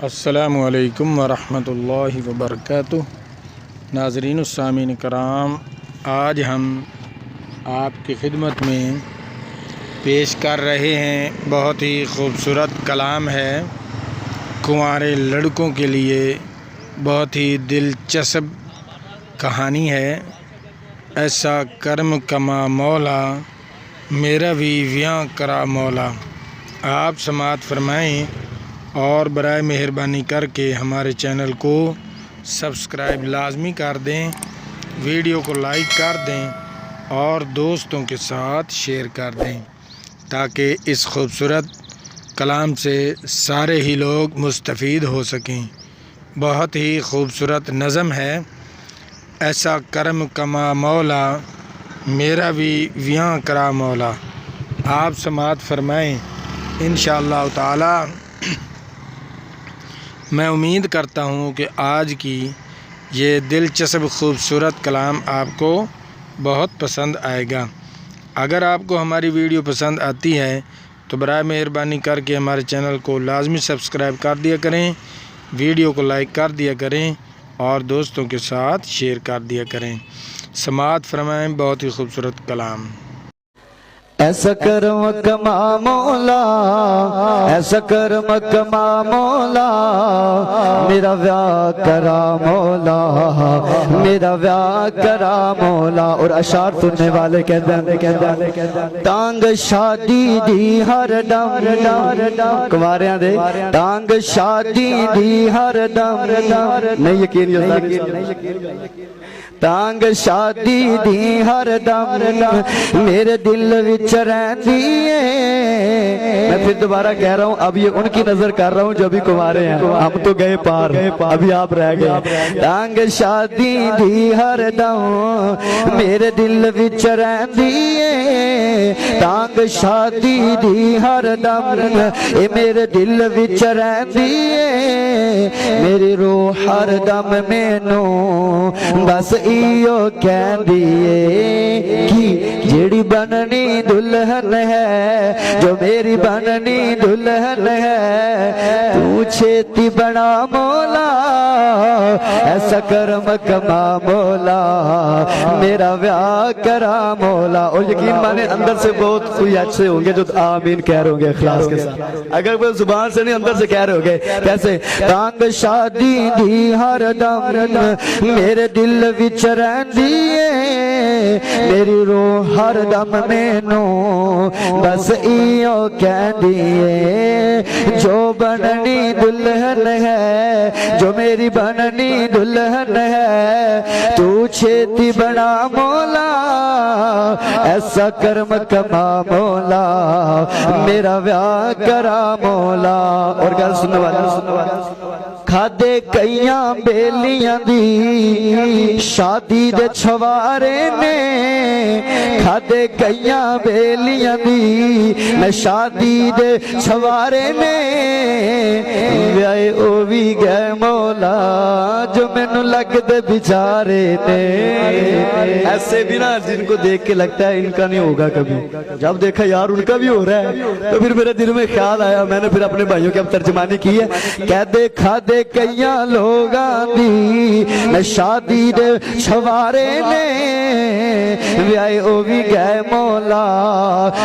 السلام علیکم ورحمۃ اللہ وبرکاتہ۔ ناظرین السامعین کرام، آج ہم آپ کی خدمت میں پیش کر رہے ہیں بہت ہی خوبصورت کلام ہے، کنوارے لڑکوں کے لیے بہت ہی دلچسپ کہانی ہے۔ ایسا کرم کما مولا، میرا بھی ویاں کرا مولا۔ آپ سماعت فرمائیں اور برائے مہربانی کر کے ہمارے چینل کو سبسکرائب لازمی کر دیں، ویڈیو کو لائک کر دیں اور دوستوں کے ساتھ شیئر کر دیں تاکہ اس خوبصورت کلام سے سارے ہی لوگ مستفید ہو سکیں۔ بہت ہی خوبصورت نظم ہے۔ ایسا کرم کما مولا، میرا بھی ویاں کرا مولا۔ آپ سماعت فرمائیں انشاءاللہ تعالی۔ میں امید کرتا ہوں کہ آج کی یہ دلچسپ خوبصورت کلام آپ کو بہت پسند آئے گا۔ اگر آپ کو ہماری ویڈیو پسند آتی ہے تو برائے مہربانی کر کے ہمارے چینل کو لازمی سبسکرائب کر دیا کریں، ویڈیو کو لائک کر دیا کریں اور دوستوں کے ساتھ شیئر کر دیا کریں۔ سماعت فرمائیں بہت ہی خوبصورت کلام۔ ایسا کرم کما مولا، ایسا کرم کما مولا، میرا ویاہ کرا مولا، میرا ویاہ کرا مولا۔ اور اشعار سننے والے کہتے ہیں ٹانگ شادی دی ہر دم، کنواریاں دے ٹانگ شادی دی ہر دم، نہیں یقین ٹانگ شادی دی ہر دم میرے دل وچ رہندی ہے۔ میں پھر دوبارہ کہہ رہا ہوں، اب یہ ان کی نظر کر رہا ہوں جو ابھی کنوارے ہیں، ہم تو گئے پار، ابھی آپ رہ گئے۔ ٹانگ شادی دی ہر دم میرے دل وچ رہندی ہے، ٹانگ شادی دی ہر دم اے میرے دل وچ رہندی ہے، میری روح ہر دم مینوں بس ایو کہندی ہے کہ جیڑی بننی دلہن ہے، جو میری بننی دلہن ہے، تو چھیتی بنا مولا، ایسا کرم کما مولا، میرا ویاہ کرا مولا۔ اور یقین مانے اندر سے بہت کوئی ایسے ہوں گے جو آمین کہہ رہے ہوں گے اخلاص کے ساتھ، اگر وہ زبان سے نہیں اندر سے کہہ رہے ہوں گے کیسے؟ ٹانگ شادی دی ہر دم میرے دل وچ رہندی ہے، میری روح ہر دم مینوں بس ایو کہندی ہے، جو بننی دلہن ہے، جو میری بننی دلہن ہے، تو چھیتی بنا مولا، ایسا کرم کما مولا، میرا ویاہ کرا مولا۔ اور گل سننے والا کھادے کئیاں بیلیاں دی شادی دے چھوارے نے، کھادے کئیاں بیلیاں دی میں شادی دے چھوارے نے، ویائے او بھی گئے مولا جو مینوں لگ دے بیچارے نے۔ ایسے بھی نا جن کو دیکھ کے لگتا ہے ان کا نہیں ہوگا کبھی، جب دیکھا یار ان کا بھی ہو رہا ہے تو پھر میرے دل میں خیال آیا، میں نے پھر اپنے بھائیوں کی اب ترجمانی کی ہے۔ کہدے کھادے کئیاں لوگاں دی میں شادی دے چھوارے نے، ویائے او بھی گئے مولا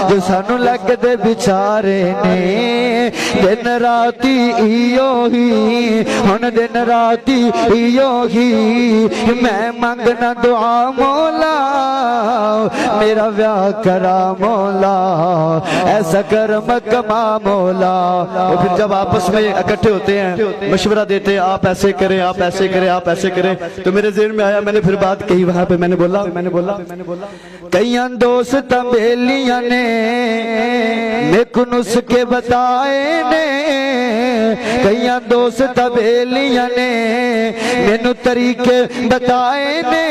جو سانو لگ دے بیچارے نے، دن راتی ایو ہی ہن دن راتی ایو ہی میں منگنا دعا مولا، میرا ویاہ کرا مولا، ایسا کرم کما مولا۔ اور پھر جب آپس میں اکٹھے ہوتے ہیں مشورہ دیتے ہیں، آپ ایسے کریں، آپ ایسے کریں، آپ ایسے کریں، تو میرے ذہن میں آیا، میں نے پھر بات کہی وہاں پہ، میں نے بولا کئیاں دوست بیلیاں نے نیک نسخے بتائے نے، کئیاں دوست بیلیاں نے مینوں طریقے بتائے نے،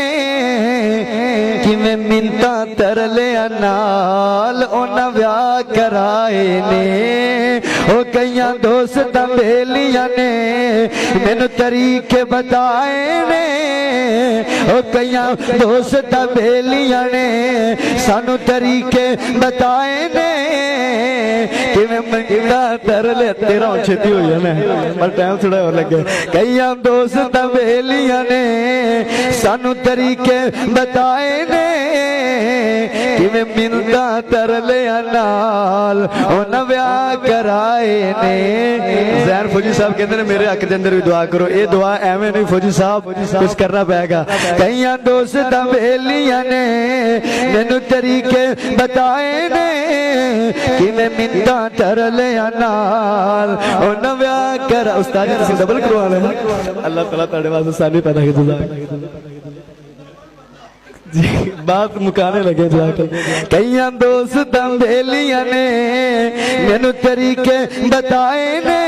کہ میں منتاں ترلیاں نال انہاں ویاہ کرائے نے، او کئیاں دوست بیلیاں نے مینوں طریقے بتائے نے او کئیاں دوست بیلیاں نے سانو طریقے بتائے نے کہ میں منگنا تر لے تیرا چھتی ہوئی ہے میں پر ٹائم تھوڑا اور لگ گیا کئیاں دوست بیلیاں نے سانو طریقے بتائے نے کہ میں منگنا تر لے نال انہاں بیاہ کرائے نے زہر فوجی صاحب کہتے ہیں میرے حق دے اندر بھی دعا کرو اے دعا ایویں نہیں فوجی صاحب کچھ کرنا پائے گا کئیاں دوست بیلیاں نے مینوں طریقے بتائے نے کہ میں منتاں تر لیا نال انہاں بیاہ کر استاد جی تسی ڈبل کروا لے اللہ تعالیٰ تہاڈے واسطے سانی پیدا کیتا جی بات مکانے لگے جا کر کئیاں دوست بیلیاں نے مینوں طریقے بتائے نے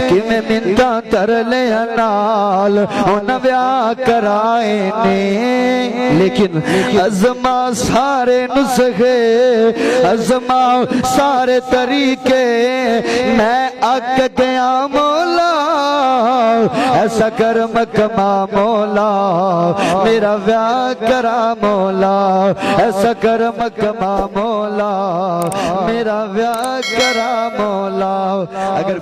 کہ میں منتاں تر لیا نال انہاں بیاہ کرائے نے لیکن ازما سارے نسخے ازما سارے طریقے میں اک گیا مولا ایسا کرم کما مولا میرا بیاہ کرا مولا ایسا کرم کما مولا میرا بیاہ کرا مولا اگر